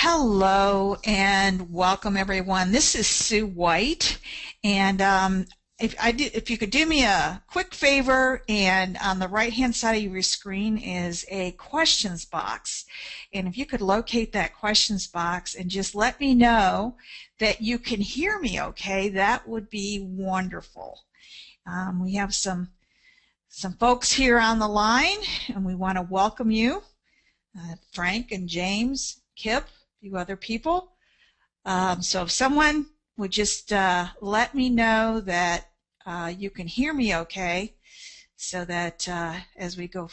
Hello and welcome everyone. This is Sue White, and if you could do me a quick favor, and on the right hand side of your screen is a questions box, and if you could locate that questions box and just let me know that you can hear me okay, that would be wonderful. We have some folks here on the line, and we want to welcome you, Frank and James, Kip, a few other people. So if someone would just let me know that you can hear me okay, so that as we go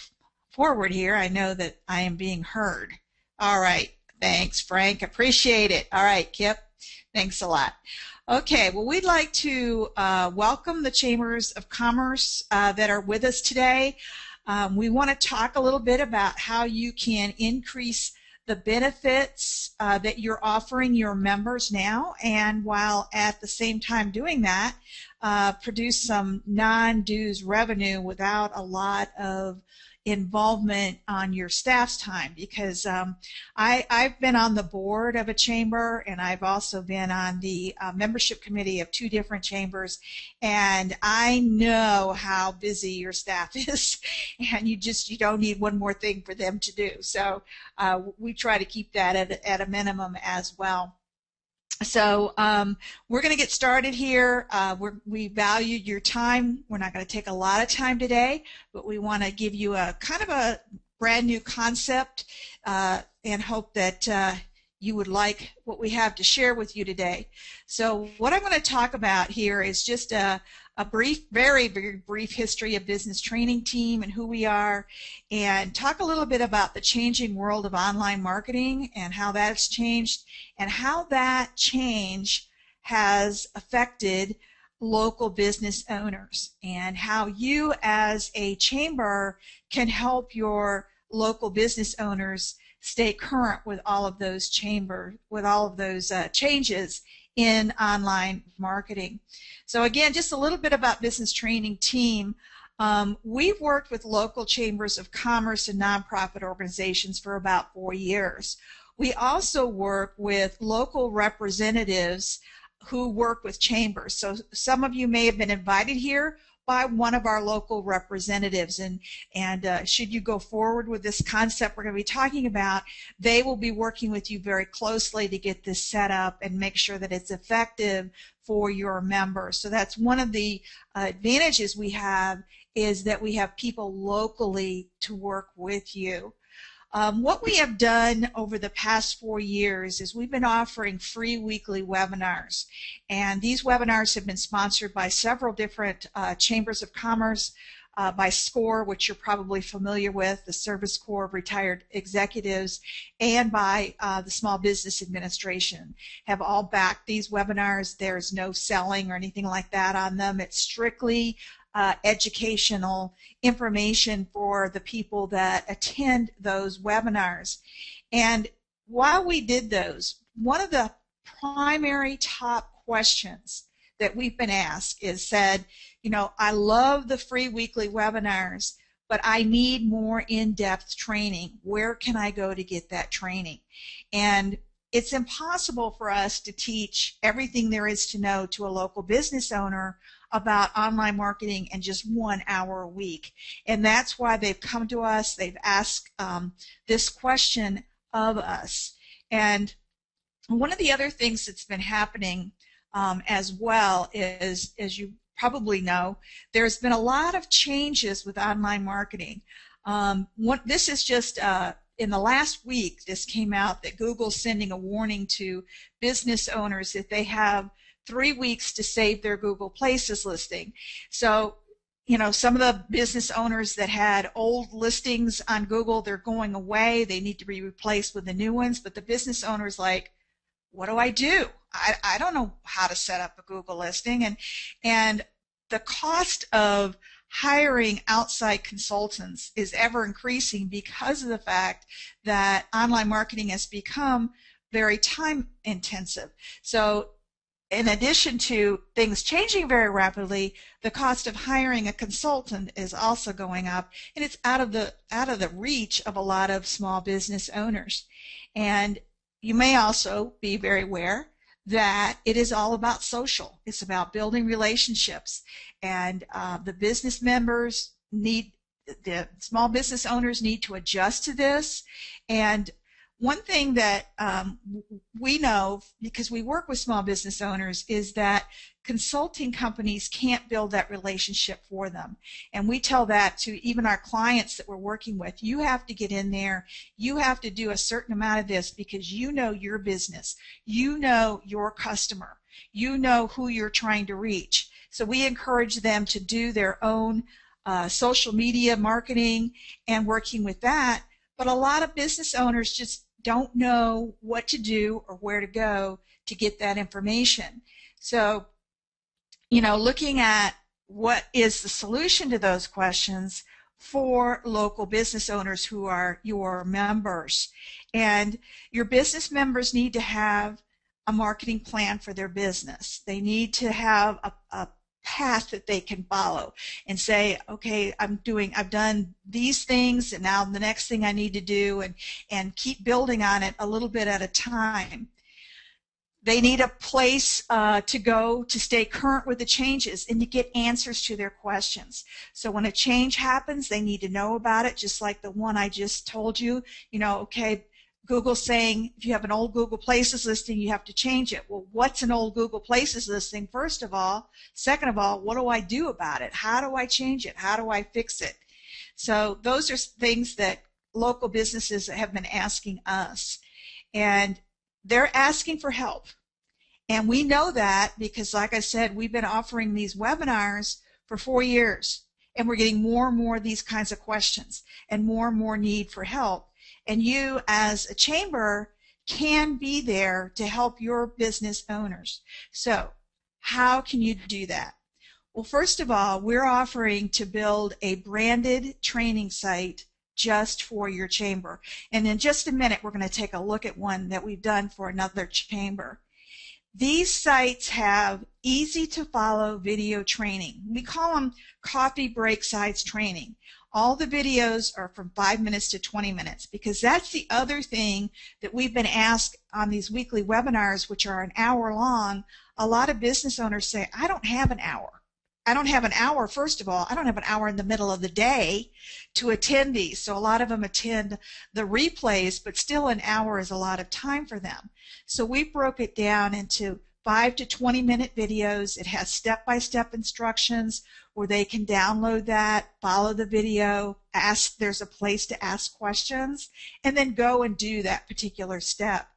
forward here, I know that I am being heard. All right. Thanks, Frank. Appreciate it. All right, Kip. Thanks a lot. Okay, well, we'd like to welcome the Chambers of Commerce that are with us today. We want to talk a little bit about how you can increase the benefits that you're offering your members now, and while at the same time doing that, produce some non-dues revenue without a lot of involvement on your staff's time, because I've been on the board of a chamber, and I've also been on the membership committee of 2 different chambers, and I know how busy your staff is, and you don't need one more thing for them to do. So we try to keep that at a minimum as well. So we're going to get started here. We value your time. We're not going to take a lot of time today, but we want to give you a kind of a brand new concept and hope that you would like what we have to share with you today. So what I'm going to talk about here is just a brief, very brief history of Business Training Team and who we are, and talk a little bit about the changing world of online marketing and how that's changed and how that change has affected local business owners, and how you as a chamber can help your local business owners stay current with all of those changes in online marketing. So again, just a little bit about Business Training Team. We've worked with local chambers of commerce and nonprofit organizations for about 4 years. We also work with local representatives who work with chambers. So some of you may have been invited here by one of our local representatives, and should you go forward with this concept we're going to be talking about, they will be working with you very closely to get this set up and make sure that it's effective for your members. So that's one of the advantages we have, is that we have people locally to work with you. What we have done over the past 4 years is we've been offering free weekly webinars, and these webinars have been sponsored by several different chambers of commerce, by SCORE, which you're probably familiar with, the Service Corps of Retired Executives, and by the Small Business Administration, have all backed these webinars. There's no selling or anything like that on them. It's strictly educational information for the people that attend those webinars. And while we did those, one of the primary top questions that we've been asked is said, you know, I love the free weekly webinars, but I need more in-depth training. Where can I go to get that training? And it's impossible for us to teach everything there is to know to a local business owner about online marketing in just 1 hour a week. And that's why they've come to us. They've asked this question of us. And one of the other things that's been happening as well is, as you probably know, there's been a lot of changes with online marketing. This is just in the last week, this came out that Google's sending a warning to business owners that they have 3 weeks to save their Google Places listing. So, you know, some of the business owners that had old listings on Google, they're going away. They need to be replaced with the new ones. But the business owner's like, what do I do? I don't know how to set up a Google listing. And the cost of hiring outside consultants is ever increasing because of the fact that online marketing has become very time intensive. So in addition to things changing very rapidly, the cost of hiring a consultant is also going up, and it's out of the reach of a lot of small business owners. And you may also be very aware that it is all about social. It's about building relationships, and the business members need, the small business owners need to adjust to this. And one thing that we know, because we work with small business owners, is that consulting companies can't build that relationship for them. And we tell that to even our clients that we're working with. You have to get in there. You have to do a certain amount of this because you know your business. You know your customer. You know who you're trying to reach. So we encourage them to do their own social media marketing and working with that. But a lot of business owners just don't know what to do or where to go to get that information. So, looking at what is the solution to those questions for local business owners who are your members. And your business members need to have a marketing plan for their business. They need to have a path that they can follow and say, okay, I've done these things, and now the next thing I need to do, and keep building on it a little bit at a time. They need a place to go to stay current with the changes and to get answers to their questions. So when a change happens, they need to know about it, just like the one I just told you. Okay, Google's saying if you have an old Google Places listing, you have to change it. Well, what's an old Google Places listing, first of all? Second of all, what do I do about it? How do I change it? How do I fix it? So those are things that local businesses have been asking us. And they're asking for help. And we know that because, like I said, we've been offering these webinars for 4 years. And we're getting more and more of these kinds of questions and more need for help. And you, as a chamber, can be there to help your business owners. So how can you do that? Well, first of all, we're offering to build a branded training site just for your chamber. And in just a minute, we're going to take a look at one that we've done for another chamber. These sites have easy to follow video training. We call them coffee break size training. All the videos are from 5 minutes to 20 minutes because that's the other thing that we've been asked on these weekly webinars, which are an hour long. A lot of business owners say, I don't have an hour. I don't have an hour, first of all. I don't have an hour in the middle of the day to attend these. So a lot of them attend the replays, but still an hour is a lot of time for them. So we broke it down into 5 to 20-minute videos. It has step-by-step instructions where they can download that, follow the video, there's a place to ask questions, and then go and do that particular step.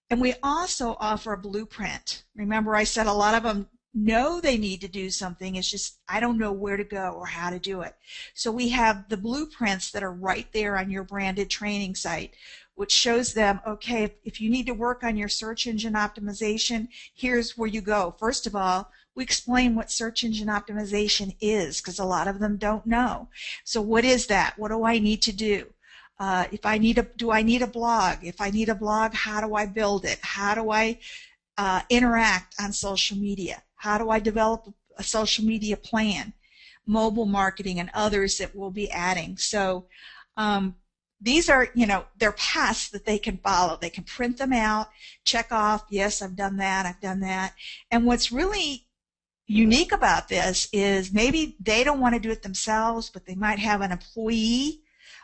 And we also offer a blueprint. Remember, I said a lot of them know they need to do something. It's just, I don't know where to go or how to do it. So we have the blueprints that are right there on your branded training site, which shows them, okay, if you need to work on your search engine optimization, here's where you go. First of all, we explain what search engine optimization is because a lot of them don't know. So what is that? What do I need to do? Do I need a blog? If I need a blog, how do I build it? How do I interact on social media? How do I develop a social media plan? Mobile marketing and others that we'll be adding. So these are, they're paths that they can follow. They can print them out, check off, yes, I've done that, I've done that. And what's really unique about this is maybe they don't want to do it themselves, but they might have an employee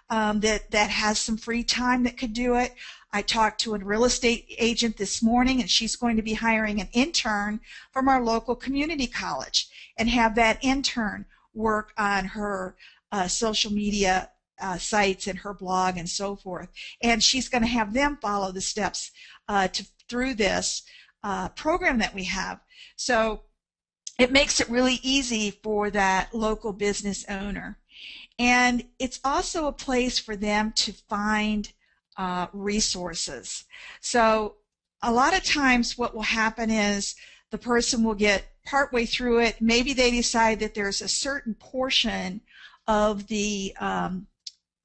that has some free time that could do it. I talked to a real estate agent this morning, and she's going to be hiring an intern from our local community college and have that intern work on her social media sites and her blog and so forth. And she's going to have them follow the steps through this program that we have. So it makes it really easy for that local business owner. And it's also a place for them to find resources. So a lot of times what will happen is the person will get partway through it. Maybe they decide that there's a certain portion of the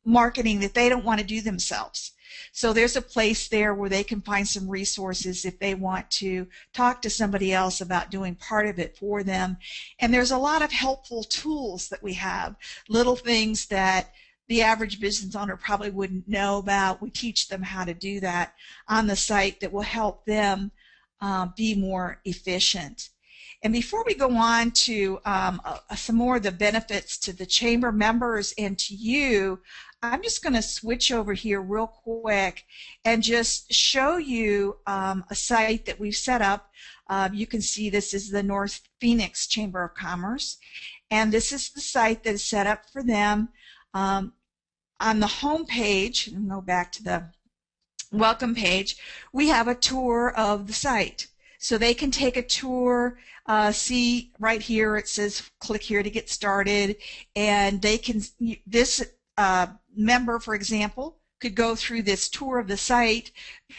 marketing that they don't want to do themselves. So there's a place there where they can find some resources if they want to talk to somebody else about doing part of it for them. And there's a lot of helpful tools that we have, little things that the average business owner probably wouldn't know about. We teach them how to do that on the site that will help them be more efficient. And before we go on to some more of the benefits to the chamber members and to you, I'm just going to switch over here real quick and just show you a site that we've set up. You can see this is the North Phoenix Chamber of Commerce, and this is the site that is set up for them. On the home page, and go back to the welcome page, we have a tour of the site. So they can take a tour, see right here it says click here to get started, and they can, this member, for example, could go through this tour of the site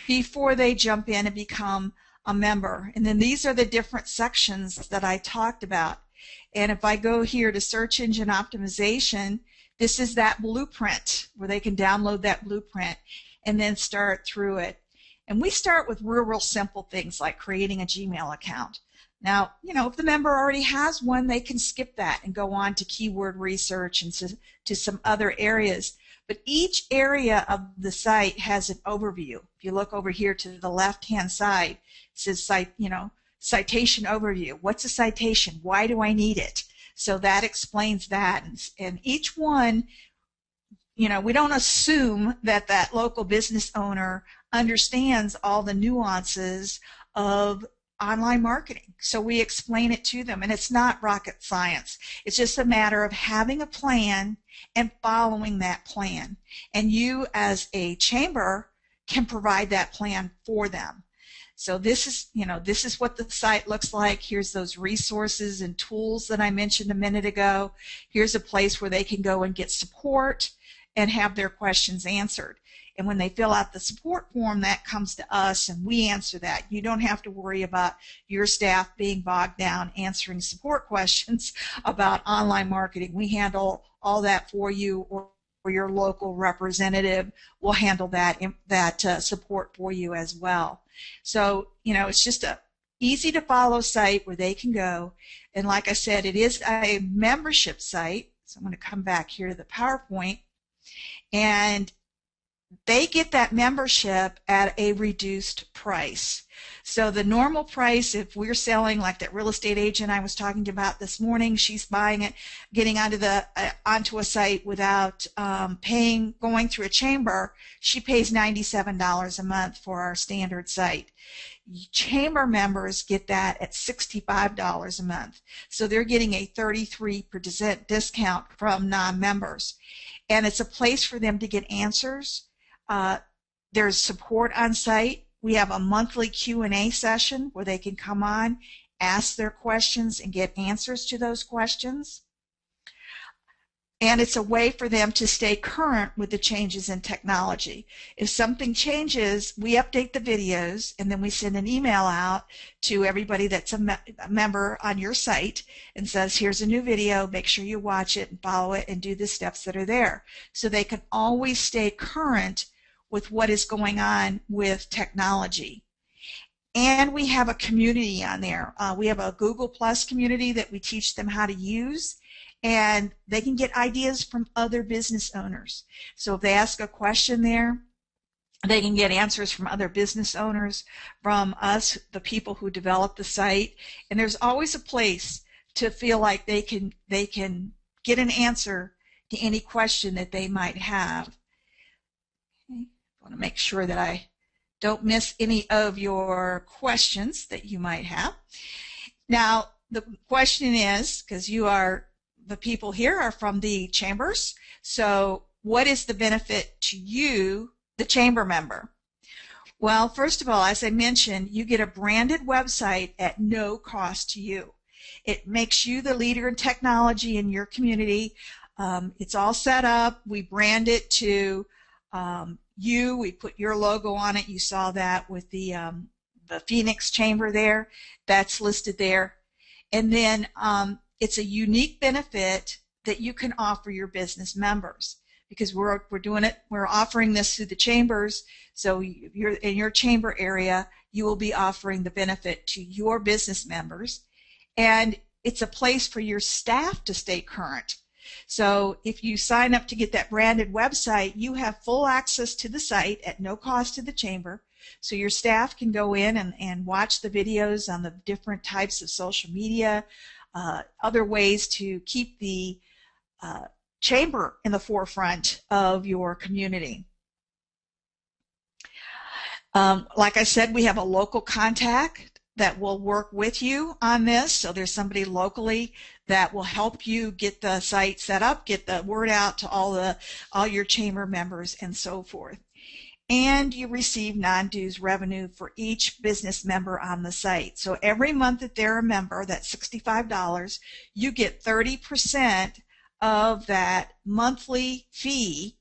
before they jump in and become a member. And then these are the different sections that I talked about. And if I go here to search engine optimization, this is that blueprint where they can download that blueprint and then start through it. And we start with real simple things like creating a Gmail account. Now, if the member already has one, they can skip that and go on to keyword research and to some other areas. But each area of the site has an overview. If you look over here to the left-hand side, it says citation overview. What's a citation? Why do I need it? So that explains that. And each one, we don't assume that that local business owner understands all the nuances of online marketing. So we explain it to them, and it's not rocket science. It's just a matter of having a plan and following that plan. And you as a chamber can provide that plan for them. So this is what the site looks like. Here's those resources and tools that I mentioned a minute ago. Here's a place where they can go and get support and have their questions answered. And when they fill out the support form, that comes to us and we answer that. You don't have to worry about your staff being bogged down answering support questions about online marketing. We handle all that for you, or your local representative will handle that support for you as well. So, it's just a easy to follow site where they can go. And like I said, it is a membership site. So I'm going to come back here to the PowerPoint, and they get that membership at a reduced price. So the normal price, if we're selling like that real estate agent I was talking about this morning, she's buying it, getting onto a site without going through a chamber, she pays $97 a month for our standard site. Chamber members get that at $65 a month. So they're getting a 33% discount from non-members. And it's a place for them to get answers. There's support on site. We have a monthly Q&A session where they can come on, ask their questions, and get answers to those questions. And it's a way for them to stay current with the changes in technology. If something changes, we update the videos, and then we send an email out to everybody that's a member on your site and says, here's a new video, make sure you watch it and follow it and do the steps that are there. So they can always stay current with what is going on with technology. And we have a community on there. We have a Google Plus community that we teach them how to use, and they can get ideas from other business owners. So if they ask a question there, they can get answers from other business owners, from us, the people who develop the site, and there's always a place to feel like they can get an answer to any question that they might have. Okay. I want to make sure that I don't miss any of your questions that you might have. Now, the question is, because the people here are from the chambers, so what is the benefit to you, the chamber member? Well, first of all, as I mentioned, you get a branded website at no cost to you. It makes you the leader in technology in your community. It's all set up. We brand it to we put your logo on it. You saw that with the Phoenix Chamber there. That's listed there. And then it's a unique benefit that you can offer your business members, because we're offering this through the chambers. So you're in your chamber area, you will be offering the benefit to your business members, and it's a place for your staff to stay current. So if you sign up to get that branded website, you have full access to the site at no cost to the chamber. So your staff can go in and watch the videos on the different types of social media, other ways to keep the chamber in the forefront of your community. Like I said, we have a local contact that will work with you on this. So there's somebody locally that will help you get the site set up, get the word out to all your chamber members and so forth. And you receive non-dues revenue for each business member on the site. So every month that they're a member, that's $65, you get 30% of that monthly fee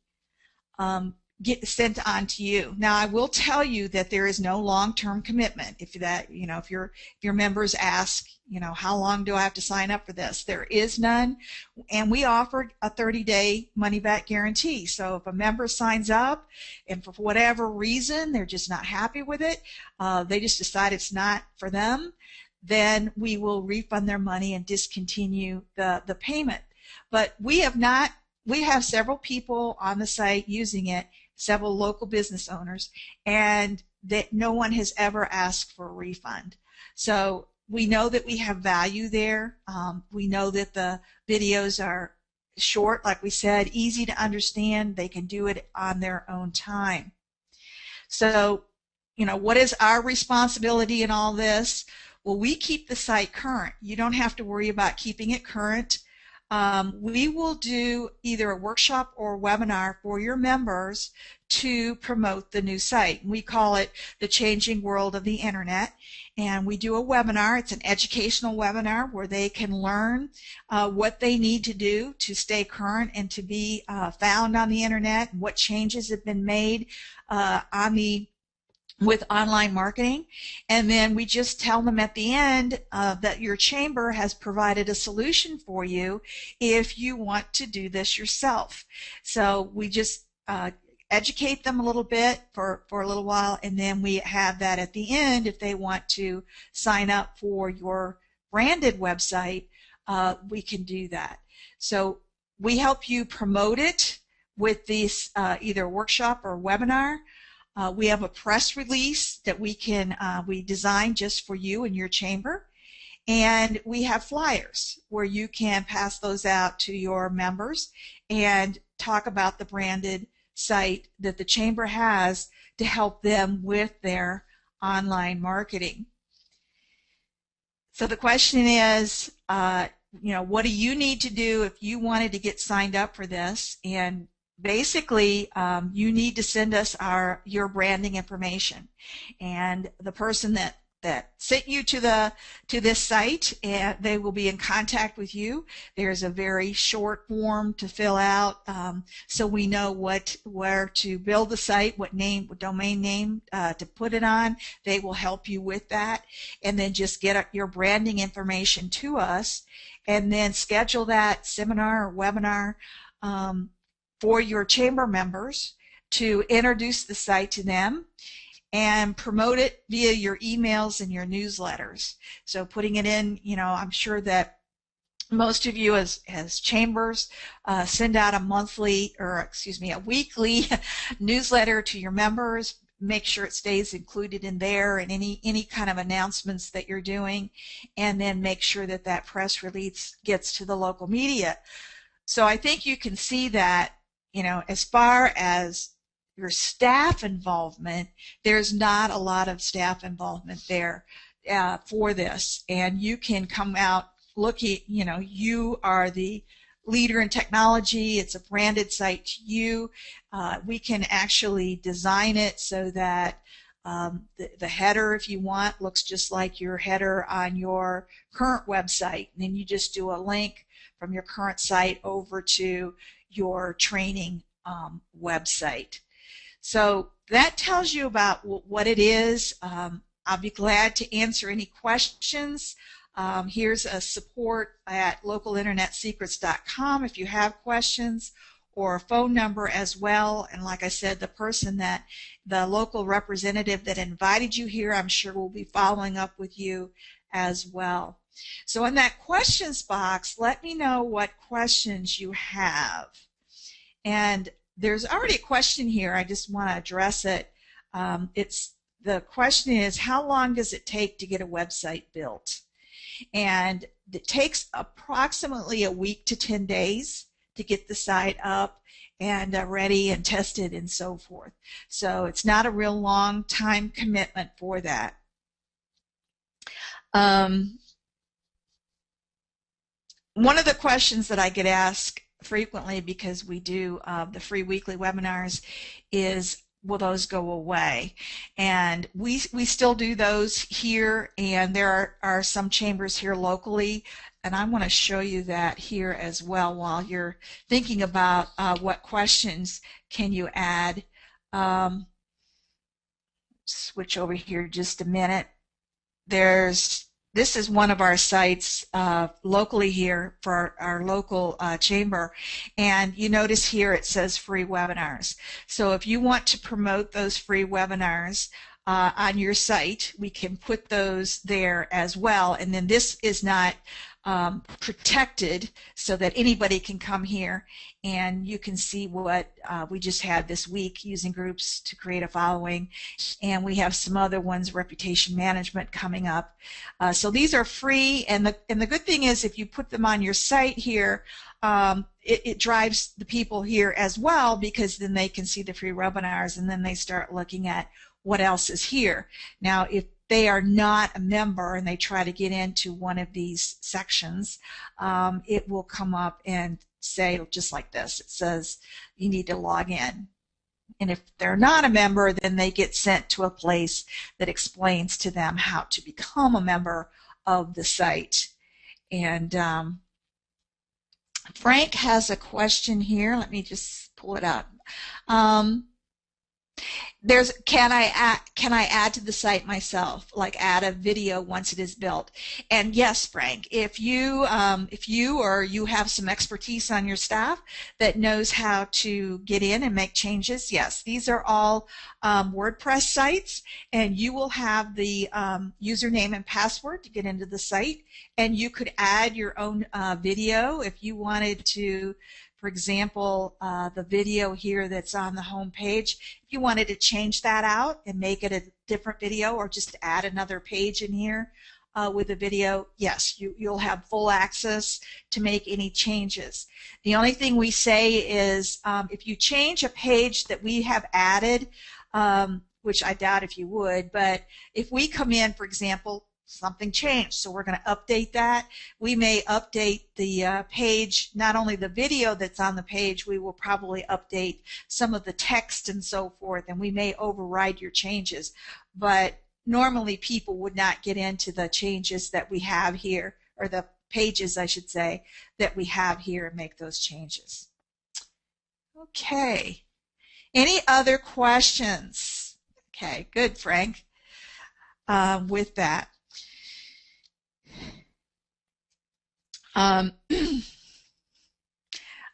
get sent on to you. Now, I will tell you that there is no long-term commitment. If your members ask, how long do I have to sign up for this? There is none, and we offer a 30-day money-back guarantee. So if a member signs up and for whatever reason they're just not happy with it, they just decide it's not for them, then we will refund their money and discontinue the payment. But we have several people on the site using it, several local business owners, and that no one has ever asked for a refund. So we know that we have value there. We know that the videos are short, like we said, easy to understand. They can do it on their own time. So, what is our responsibility in all this? Well, we keep the site current. You don't have to worry about keeping it current. We will do either a workshop or a webinar for your members to promote the new site. We call it the Changing World of the Internet. And we do a webinar. It's an educational webinar where they can learn what they need to do to stay current and to be found on the Internet, and what changes have been made with online marketing. And then we just tell them at the end that your chamber has provided a solution for you if you want to do this yourself. So we just educate them a little bit for a little while, and then we have that at the end. If they want to sign up for your branded website, we can do that. So we help you promote it with this either workshop or webinar. We have a press release that we design just for you and your chamber, and we have flyers where you can pass those out to your members and talk about the branded site that the chamber has to help them with their online marketing. So the question is, what do you need to do if you wanted to get signed up for this? And basically, you need to send us your branding information, and the person that sent you to this site, and they will be in contact with you. There's a very short form to fill out, so we know where to build the site, what domain name to put it on. They will help you with that, and then just get your branding information to us, and then schedule that seminar or webinar for your chamber members to introduce the site to them and promote it via your emails and your newsletters. So putting it in, I'm sure that most of you as chambers send out a weekly newsletter to your members. Make sure it stays included in there and any kind of announcements that you're doing, and then make sure that press release gets to the local media. So I think you can see that, as far as your staff involvement, there's not a lot of staff involvement there for this. And you can come out looking, you are the leader in technology. It's a branded site to you. We can actually design it so that the header, if you want, looks just like your header on your current website. And then you just do a link from your current site over to your training website. So that tells you about what it is. I'll be glad to answer any questions. Here's a support at localinternetsecrets.com if you have questions, or a phone number as well. And like I said, the local representative that invited you here, I'm sure will be following up with you as well. So in that questions box, let me know what questions you have. And there's already a question here. I just want to address it. The question is, how long does it take to get a website built? And it takes approximately a week to 10 days to get the site up and ready and tested and so forth. So it's not a real long time commitment for that. One of the questions that I get asked frequently, because we do the free weekly webinars, is, will those go away? And we still do those here, and there are some chambers here locally, and I want to show you that here as well while you're thinking about what questions can you add. Switch over here just a minute. This is one of our sites locally here for our local chamber, and you notice here it says free webinars. So if you want to promote those free webinars on your site, we can put those there as well, and then this is not protected so that anybody can come here, and you can see what we just had this week, using groups to create a following, and we have some other ones, reputation management, coming up. So these are free, and the good thing is, if you put them on your site here, it drives the people here as well, because then they can see the free webinars, and then they start looking at what else is here. Now, if they are not a member and they try to get into one of these sections, it will come up and say, just like this, it says you need to log in. And if they're not a member, then they get sent to a place that explains to them how to become a member of the site. And Frank has a question here. Let me just pull it up. Can I add to the site myself, like add a video once it is built? And yes, Frank, if you or you have some expertise on your staff that knows how to get in and make changes, yes, these are all WordPress sites, and you will have the username and password to get into the site, and you could add your own video if you wanted to. For example, the video here that's on the home page, if you wanted to change that out and make it a different video, or just add another page in here with a video, yes, you'll have full access to make any changes. The only thing we say is if you change a page that we have added, which I doubt if you would, but if we come in, for example, something changed, so we're going to update that. We may update the page, not only the video that's on the page, we will probably update some of the text and so forth, and we may override your changes. But normally people would not get into the changes that we have here, or the pages, I should say, that we have here, and make those changes. Okay. Any other questions? Okay, good, Frank. With that.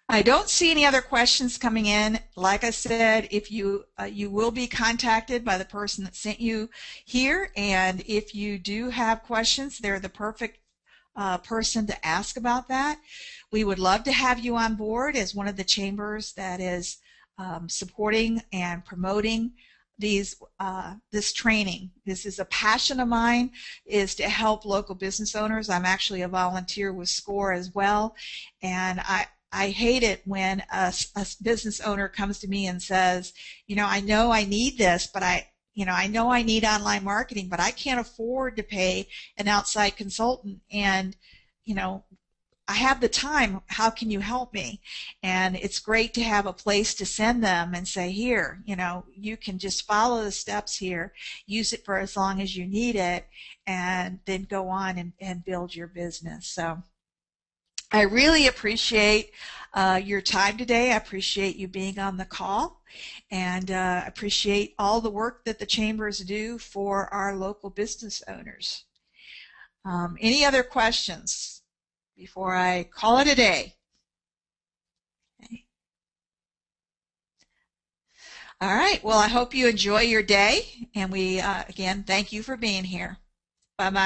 I don't see any other questions coming in. Like I said, if you will be contacted by the person that sent you here, and if you do have questions, they're the perfect person to ask about that. We would love to have you on board as one of the chambers that is supporting and promoting this training. This is a passion of mine, is to help local business owners. I'm actually a volunteer with SCORE as well, and I hate it when a business owner comes to me and says, I know I need this, but I know I need online marketing, but I can't afford to pay an outside consultant, and I have the time, how can you help me? And it's great to have a place to send them and say, here, you can just follow the steps here, use it for as long as you need it, and then go on and build your business. So I really appreciate your time today. I appreciate you being on the call, and appreciate all the work that the chambers do for our local business owners. Any other questions before I call it a day? Okay. All right, well, I hope you enjoy your day, and we, again, thank you for being here. Bye-bye.